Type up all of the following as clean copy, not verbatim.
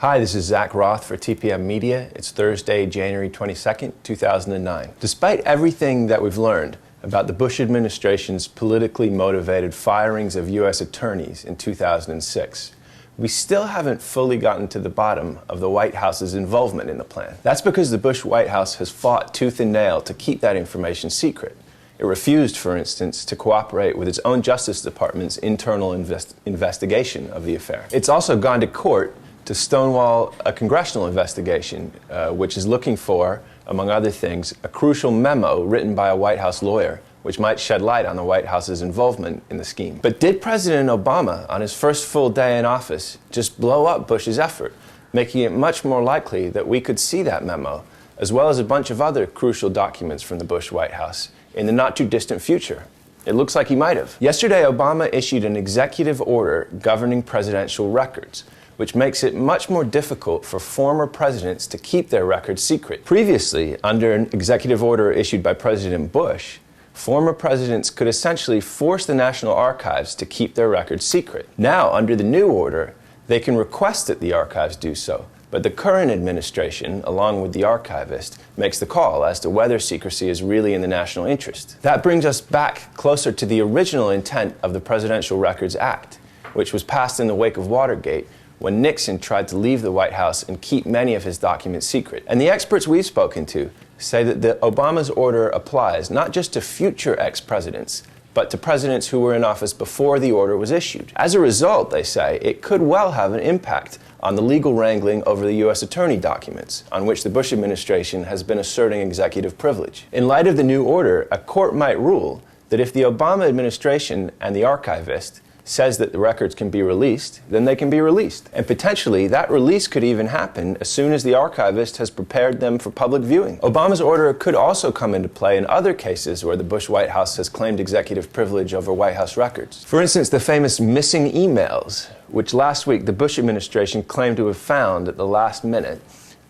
Hi, this is Zach Roth for TPM Media. It's Thursday, January 22nd, 2009. Despite everything that we've learned about the Bush administration's politically motivated firings of U.S. attorneys in 2006, we still haven't fully gotten to the bottom of the White House's involvement in the plan. That's because the Bush White House has fought tooth and nail to keep that information secret. It refused, for instance, to cooperate with its own Justice Department's internal investigation of the affair. It's also gone to court to stonewall a congressional investigation, which is looking for, among other things, a crucial memo written by a White House lawyer, which might shed light on the White House's involvement in the scheme. But did President Obama, on his first full day in office, just blow up Bush's effort, making it much more likely that we could see that memo, as well as a bunch of other crucial documents from the Bush White House, in the not-too-distant future? It looks like he might have. Yesterday, Obama issued an executive order governing presidential records, which makes it much more difficult for former presidents to keep their records secret. Previously, under an executive order issued by President Bush, former presidents could essentially force the National Archives to keep their records secret. Now, under the new order, they can request that the archives do so, but the current administration, along with the archivist, makes the call as to whether secrecy is really in the national interest. That brings us back closer to the original intent of the Presidential Records Act, which was passed in the wake of Watergate, when Nixon tried to leave the White House and keep many of his documents secret. And the experts we've spoken to say that Obama's order applies not just to future ex-presidents, but to presidents who were in office before the order was issued. As a result, they say, it could well have an impact on the legal wrangling over the U.S. attorney documents, on which the Bush administration has been asserting executive privilege. In light of the new order, a court might rule that if the Obama administration and the archivist says that the records can be released, then they can be released. And potentially, that release could even happen as soon as the archivist has prepared them for public viewing. Obama's order could also come into play in other cases where the Bush White House has claimed executive privilege over White House records. For instance, the famous missing emails, which last week the Bush administration claimed to have found at the last minute,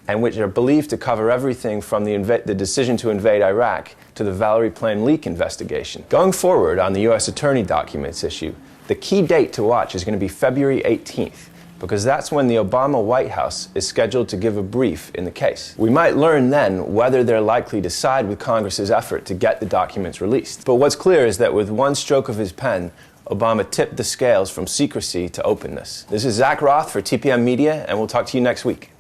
and which are believed to cover everything from the decision to invade Iraq to the Valerie Plame leak investigation. Going forward on the U.S. attorney documents issue, the key date to watch is going to be February 18th, because that's when the Obama White House is scheduled to give a brief in the case. We might learn then whether they're likely to side with Congress's effort to get the documents released. But what's clear is that with one stroke of his pen, Obama tipped the scales from secrecy to openness. This is Zach Roth for TPM Media, and we'll talk to you next week.